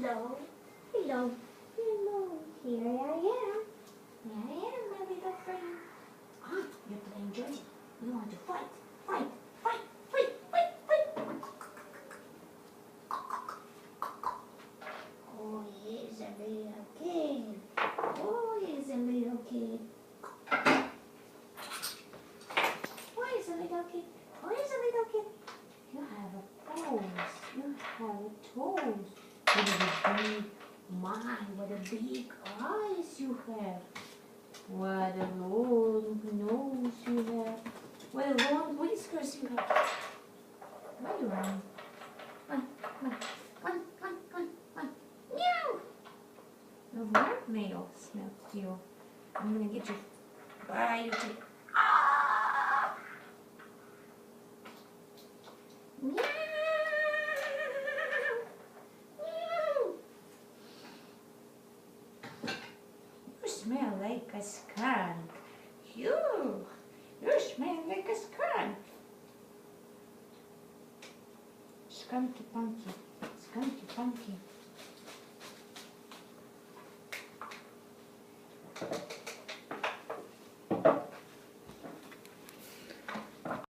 Hello. Hello. Hello. Here I am. Here I am, my little friend. Ah, you're playing dirty. You want to fight. Fight. Fight. Fight. Fight. Fight. Oh, he's a little kid. Oh, he's a little kid. Oh, he's a little kid. Oh, he's a little kid. You have a pose. You have a toes. What a big mind. What a big eyes you have. What a long nose you have. What a long whiskers you have. Why are you running? One. Meow! The mermaid smelled you. I'm gonna get you by your tail. Ah! Meow! Meow! You smell like a skunk. You smell like a skunk. Skunky punky. Skunky punky.